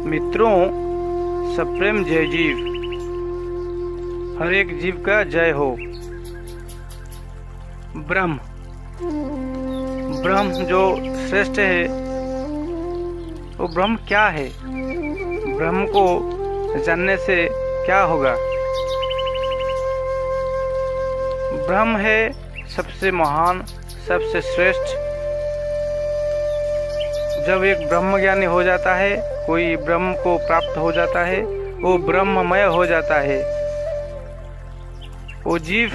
मित्रों, सप्रेम जय जीव, हर एक जीव का जय हो। ब्रह्म जो श्रेष्ठ है, वो ब्रह्म क्या है? ब्रह्म को जानने से क्या होगा? ब्रह्म है सबसे महान, सबसे श्रेष्ठ। जब एक ब्रह्मज्ञानी हो जाता है, कोई ब्रह्म को प्राप्त हो जाता है, वो ब्रह्ममय हो जाता है। वो जीव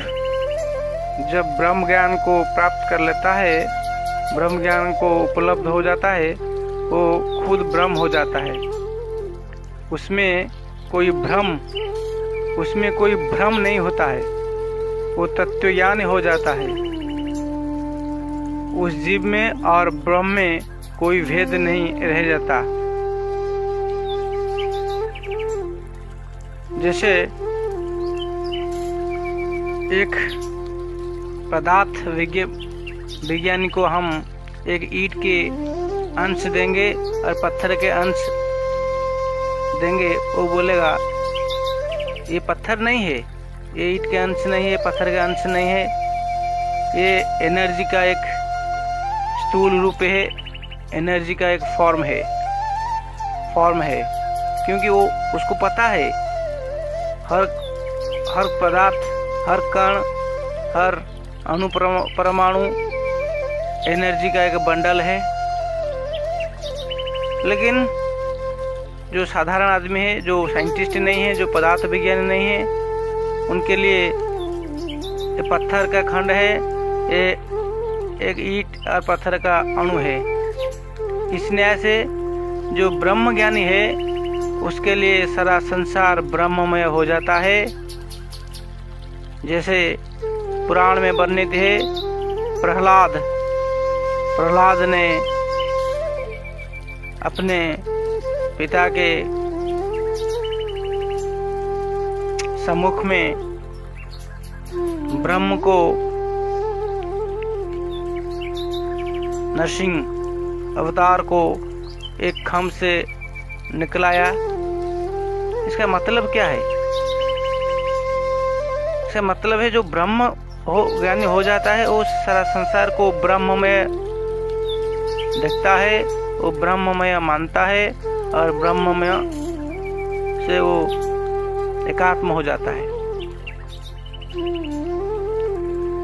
जब ब्रह्म ज्ञान को प्राप्त कर लेता है, ब्रह्म ज्ञान को उपलब्ध हो जाता है, वो खुद ब्रह्म हो जाता है। उसमें कोई भ्रम नहीं होता है, वो तत्वज्ञान हो जाता है। उस जीव में और ब्रह्म में कोई भेद नहीं रह जाता। जैसे एक पदार्थ विज्ञानी को हम एक ईंट के अंश देंगे और पत्थर के अंश देंगे, वो बोलेगा ये पत्थर नहीं है, ये ईंट के अंश नहीं है, पत्थर का अंश नहीं है, ये एनर्जी का एक स्थूल रूप है, एनर्जी का एक फॉर्म है। क्योंकि वो उसको पता है हर पदार्थ, हर कण, हर अणु परमाणु एनर्जी का एक बंडल है। लेकिन जो साधारण आदमी है, जो साइंटिस्ट नहीं है, जो पदार्थ विज्ञानी नहीं है, उनके लिए ये पत्थर का खंड है, ये एक ईंट और पत्थर का अणु है। इस न्याय से जो ब्रह्म ज्ञानी है, उसके लिए सारा संसार ब्रह्ममय हो जाता है। जैसे पुराण में वर्णित है, प्रहलाद ने अपने पिता के सम्मुख में ब्रह्म को नरसिंह अवतार को एक खम्भ से निकलाया। इसका मतलब क्या है? इसका मतलब है जो ब्रह्म ज्ञानी हो जाता है, वो सारा संसार को ब्रह्ममय देखता है, वो ब्रह्ममय मानता है और ब्रह्ममय से वो एकात्म हो जाता है।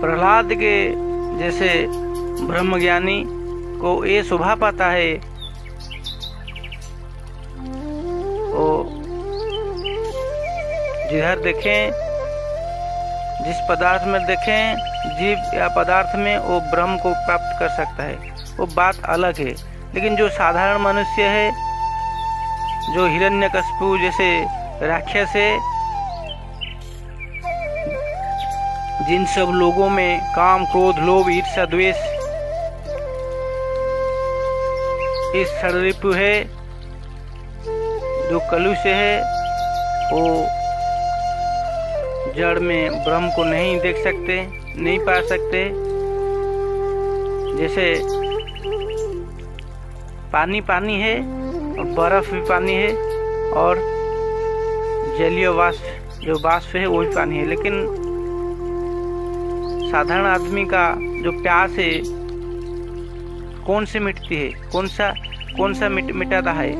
प्रहलाद के जैसे ब्रह्मज्ञानी को ये शोभा पाता है, वो जिधर देखें, जिस पदार्थ में देखें, जीव या पदार्थ में, वो ब्रह्म को प्राप्त कर सकता है। वो बात अलग है। लेकिन जो साधारण मनुष्य है, जो हिरण्यकशिपु जैसे राक्षस है, जिन सब लोगों में काम, क्रोध, लोभ, ईर्ष्या, द्वेष, इस षड्रिपु है, जो कलुष है, वो जड़ में ब्रह्म को नहीं देख सकते, नहीं पा सकते। जैसे पानी है और बर्फ भी पानी है, और जलीय वाष्प, जो वाष्प है, वो भी पानी है। लेकिन साधारण आदमी का जो प्यास है, कौन से मिटती है? कौन सा मिटाता है?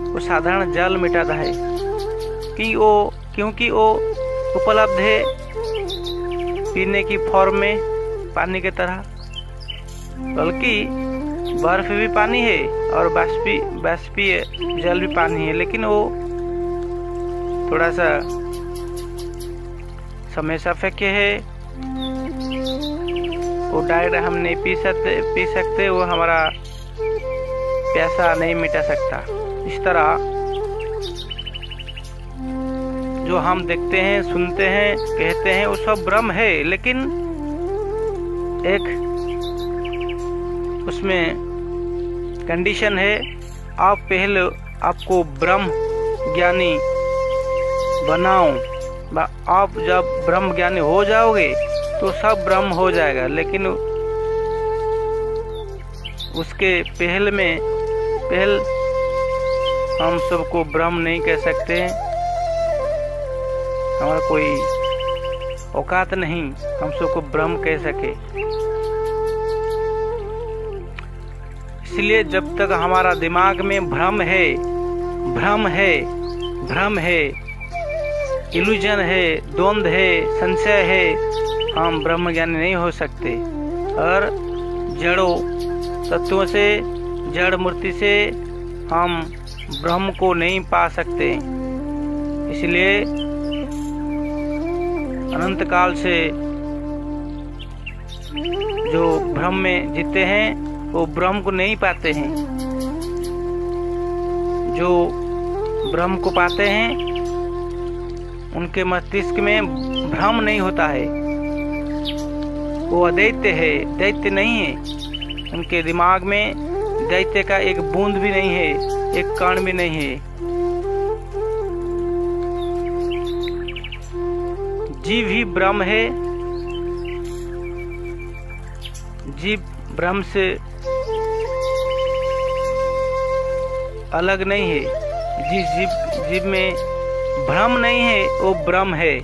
वो साधारण जल मिटाता है, क्योंकि वो उपलब्ध है पीने की फॉर्म में, पानी की तरह। बल्कि बर्फ भी पानी है और बाष्पीय जल भी पानी है, लेकिन वो थोड़ा सा समय सापेक्ष है। वो डायरेक्ट हम नहीं पी सकते, वो हमारा प्यासा नहीं मिटा सकता। इस तरह जो हम देखते हैं, सुनते हैं, कहते हैं, वो सब ब्रह्म है। लेकिन एक उसमें कंडीशन है, आप पहले आपको ब्रह्म ज्ञानी बनाओ। आप जब ब्रह्म ज्ञानी हो जाओगे तो सब ब्रह्म हो जाएगा। लेकिन उसके पहल हम सबको ब्रह्म नहीं कह सकते, हमारा कोई औकात नहीं हम सबको ब्रह्म कह सके। इसलिए जब तक हमारा दिमाग में भ्रम है, इल्यूजन है, द्वंद्व है, संशय है, हम ब्रह्म ज्ञानी नहीं हो सकते। और जड़ों तत्वों से, जड़ मूर्ति से हम ब्रह्म को नहीं पा सकते। इसलिए अनंत काल से जो ब्रह्म में जीते हैं वो ब्रह्म को नहीं पाते हैं। जो ब्रह्म को पाते हैं उनके मस्तिष्क में भ्रम नहीं होता है, वो अदैत्य है, दैत्य नहीं है। उनके दिमाग में दैत्य का एक बूंद भी नहीं है, एक कण भी नहीं है। जीव ही ब्रह्म है, जीव ब्रह्म से अलग नहीं है। जिस जीव में भ्रम नहीं है वो ब्रह्म है।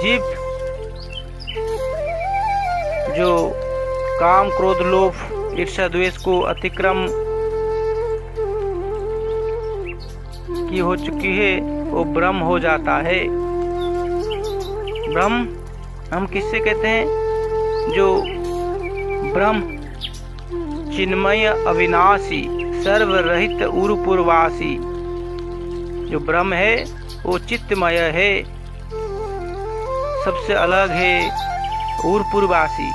जीव जो काम, क्रोध, लोभ, ईर्ष्या, द्वेष को अतिक्रम की हो चुकी है वो ब्रह्म हो जाता है। ब्रह्म हम किससे कहते हैं? जो ब्रह्म चिन्मय अविनाशी सर्वरहित उर्पूर्वासी, जो ब्रह्म है वो चित्तमय है, सबसे अलग है, उर्पूर्वासी,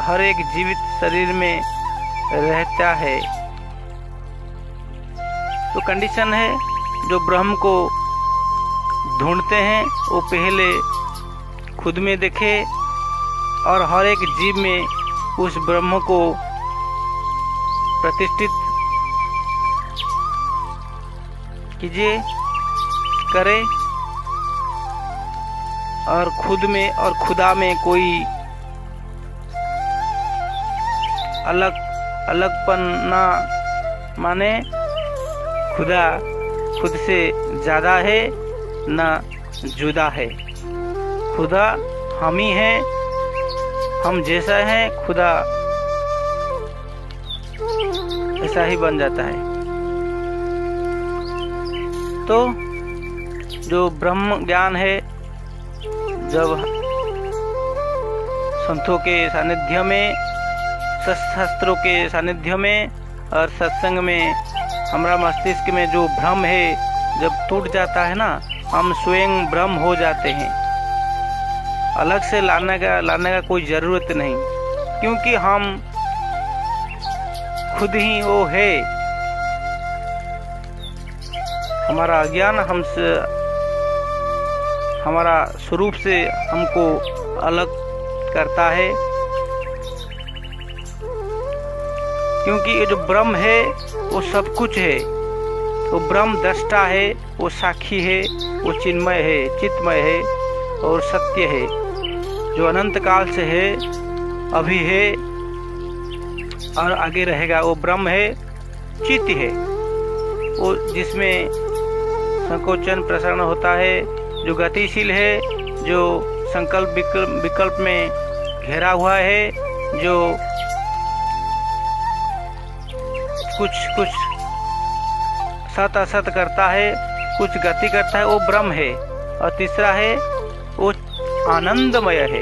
हर एक जीवित शरीर में रहता है। तो कंडीशन है जो ब्रह्म को ढूंढते हैं वो पहले खुद में देखे और हर एक जीव में उस ब्रह्म को प्रतिष्ठित कीजिए, करे, और खुद में और खुदा में कोई अलगपन ना माने। खुदा खुद से ज्यादा है ना जुदा है। खुदा हम ही है, हम जैसा है खुदा ऐसा ही बन जाता है। तो जो ब्रह्म ज्ञान है, जब संतों के सानिध्य में, शास्त्रों के सानिध्य में और सत्संग में हमारा मस्तिष्क में जो भ्रम है जब टूट जाता है ना, हम स्वयं ब्रह्म हो जाते हैं। अलग से लाने का कोई जरूरत नहीं, क्योंकि हम खुद ही वो है। हमारा अज्ञान हमसे, हमारा स्वरूप से हमको अलग करता है, क्योंकि ये जो ब्रह्म है वो सब कुछ है। वो ब्रह्म दृष्टा है, वो साक्षी है, वो चिन्मय है, चित्तमय है और सत्य है, जो अनंत काल से है, अभी है और आगे रहेगा। वो ब्रह्म है, चित्त है, वो जिसमें संकोचन प्रसरण होता है, जो गतिशील है, जो संकल्प विकल्प में घेरा हुआ है, जो कुछ सत असत करता है, कुछ गति करता है, वो ब्रह्म है। और तीसरा है वो आनंदमय है।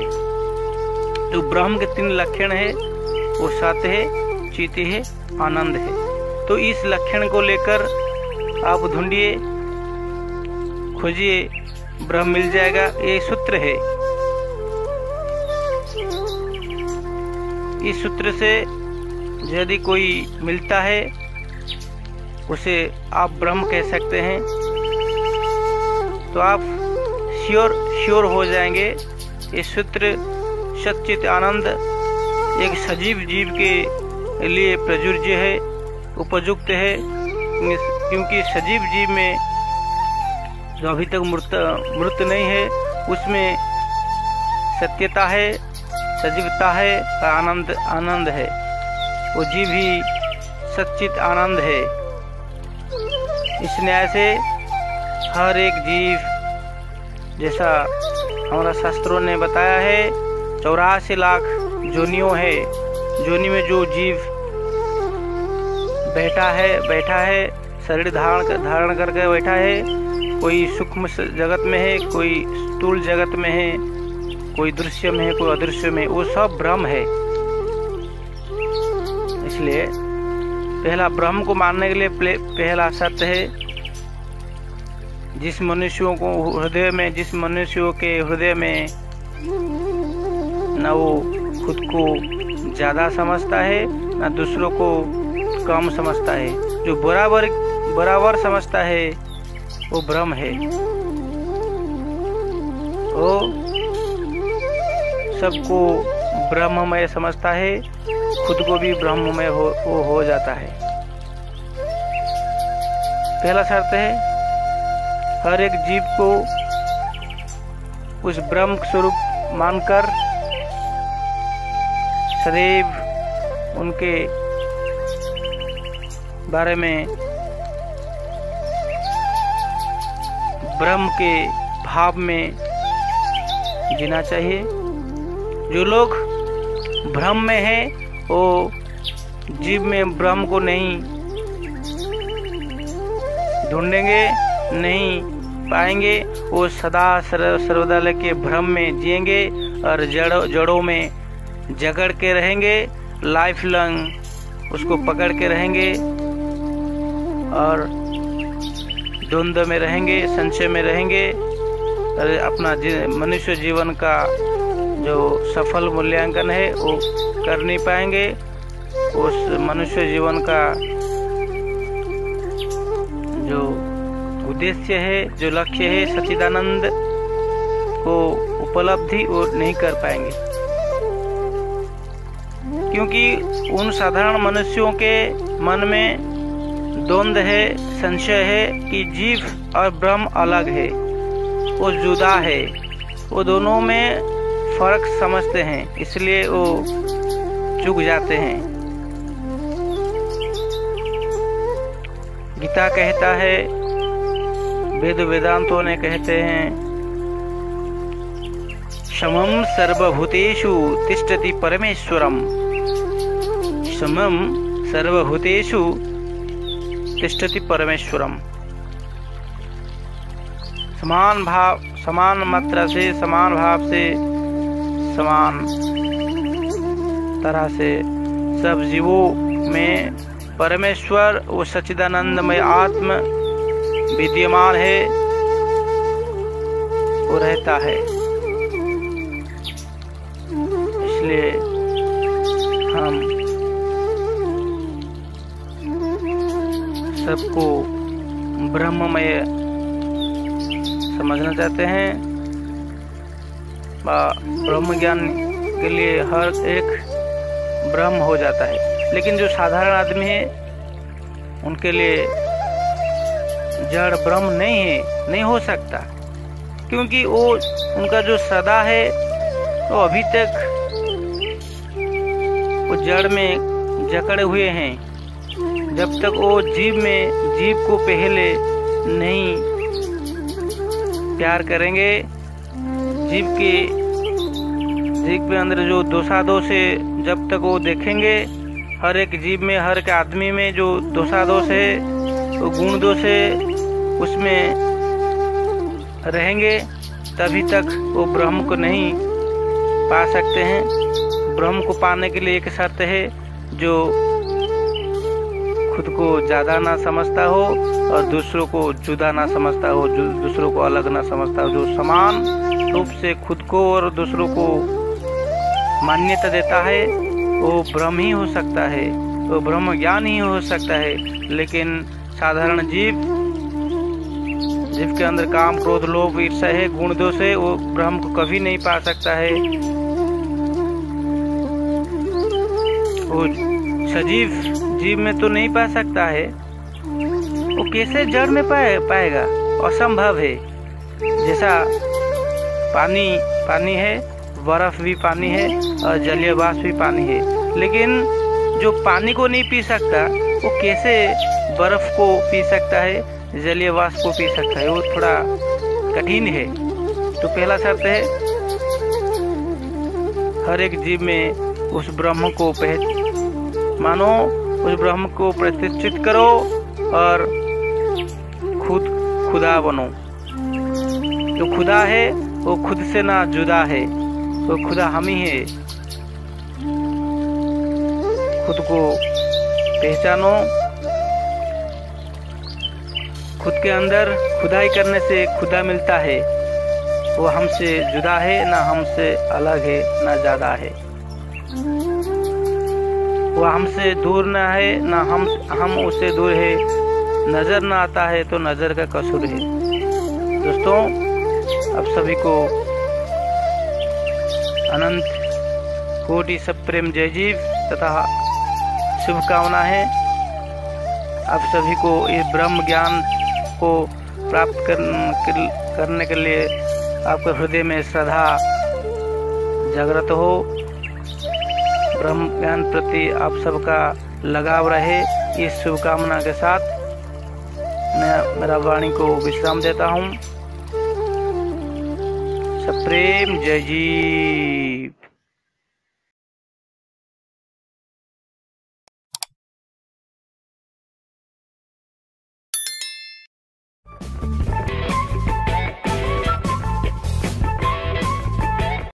जो ब्रह्म के 3 लक्षण है वो सत्य है, चित्त है, आनंद है। तो इस लक्षण को लेकर आप ढूंढिए, खोजिए, ब्रह्म मिल जाएगा। ये सूत्र है। इस सूत्र से यदि कोई मिलता है उसे आप ब्रह्म कह सकते हैं, तो आप श्योर हो जाएंगे। ये सूत्र सच्चित आनंद एक सजीव जीव के लिए प्रजुर्य है, उपयुक्त है, क्योंकि सजीव जीव में जो अभी तक मृत नहीं है उसमें सत्यता है, सजीवता है, आनंद है। वो जीव ही सच्चित आनंद है। इस न्याय से हर एक जीव, जैसा हमारा शास्त्रों ने बताया है, 84 लाख जोनियों है। जोनी में जो जीव बैठा है शरीर धारण करके बैठा है, कोई सूक्ष्म जगत में है, कोई स्थूल जगत में है, कोई दृश्य में है, कोई अदृश्य में, वो सब ब्रह्म है। इसलिए पहला ब्रह्म को मानने के लिए पहला सत्य है। जिस मनुष्यों के हृदय में न वो खुद को ज्यादा समझता है न दूसरों को कम समझता है, जो बराबर समझता है वो ब्रह्म है। वो सबको ब्रह्ममय समझता है, खुद को भी ब्रह्ममय हो जाता है। पहला शर्त है, हर एक जीव को उस ब्रह्म स्वरूप मानकर सदैव उनके बारे में ब्रह्म के भाव में जीना चाहिए। जो लोग भ्रम में है वो जीव में ब्रह्म को नहीं ढूंढेंगे, नहीं पाएंगे। वो सदा सर्वदा के भ्रम में जिएंगे और जड़ों में जकड़ के रहेंगे, लाइफ लॉन्ग उसको पकड़ के रहेंगे और द्वंद्व में रहेंगे, संशय में रहेंगे और अपना मनुष्य जीवन का जो सफल मूल्यांकन है वो कर नहीं पाएंगे। उस मनुष्य जीवन का जो उद्देश्य है, जो लक्ष्य है, सच्चिदानंद को उपलब्धि वो नहीं कर पाएंगे, क्योंकि उन साधारण मनुष्यों के मन में द्वंद्व है, संशय है कि जीव और ब्रह्म अलग है, वो जुदा है। वो दोनों में फर्क समझते हैं, इसलिए वो चूक जाते हैं। गीता कहता है, वेदांतों ने कहते हैं, समम सर्वभूतेषु तिष्ठति परमेश्वरम। समम सर्वभूतेषु तिष्ठति परमेश्वरम। समान मात्रा से, समान भाव से, समान तरह से सब जीवों में परमेश्वर वो सच्चिदानंदमय आत्म विद्यमान है, वो रहता है। इसलिए हम सबको ब्रह्ममय समझना चाहते हैं। ब्रह्म ज्ञान के लिए हर एक ब्रह्म हो जाता है, लेकिन जो साधारण आदमी है उनके लिए जड़ ब्रह्म नहीं हो सकता, क्योंकि वो उनका जो सदा है वो अभी तक वो जड़ में जकड़े हुए हैं। जब तक वो जीव को पहले नहीं प्यार करेंगे, जीव के अंदर जो दोषादोष है, जब तक वो देखेंगे, हर एक जीव में, हर एक आदमी में जो दोषादोष है, वो गुण दोष है, उसमें रहेंगे, तभी तक वो ब्रह्म को नहीं पा सकते हैं। ब्रह्म को पाने के लिए एक शर्त है, जो खुद को ज्यादा ना समझता हो और दूसरों को जुदा ना समझता हो, दूसरों को अलग ना समझता हो, जो समान रूप से खुद को और दूसरों को मान्यता देता है, वो ब्रह्म ही हो सकता है, वो ब्रह्म ज्ञान ही हो सकता है। लेकिन साधारण जीव के अंदर काम, क्रोध, लोभ, ईर्ष्या है, गुण दोष है, वो ब्रह्म को कभी नहीं पा सकता है। वो सजीव जीव में तो नहीं पा सकता है, वो कैसे जड़ में पाएगा? असंभव है। जैसा पानी है, बर्फ भी पानी है और जलीय वाष्प भी पानी है, लेकिन जो पानी को नहीं पी सकता वो कैसे बर्फ को पी सकता है, जलीय वाष्प को पी सकता है, वो थोड़ा कठिन है। तो पहला शर्त है हर एक जीव में उस ब्रह्म को मानो, उस ब्रह्म को प्रतिष्ठित करो और खुद खुदा बनो। जो खुदा है वो खुद से ना जुदा है, वो खुदा हम ही है। खुद को पहचानो, खुद के अंदर खुदाई करने से खुदा मिलता है। वो हमसे जुदा है, ना हमसे अलग है, ना ज्यादा है। वो हमसे दूर ना है, ना हम उससे दूर है। नजर ना आता है तो नजर का कसूर है। दोस्तों, आप सभी को अनंत कोटि सप्रेम जय जीव तथा शुभकामना है। आप सभी को इस ब्रह्म ज्ञान को प्राप्त करने के लिए आपके हृदय में श्रद्धा जागृत हो। ब्रह्म ज्ञान प्रति आप सबका लगाव रहे, इस शुभकामना के साथ मैं मेरा वाणी को विश्राम देता हूँ। सप्रेम जय जी।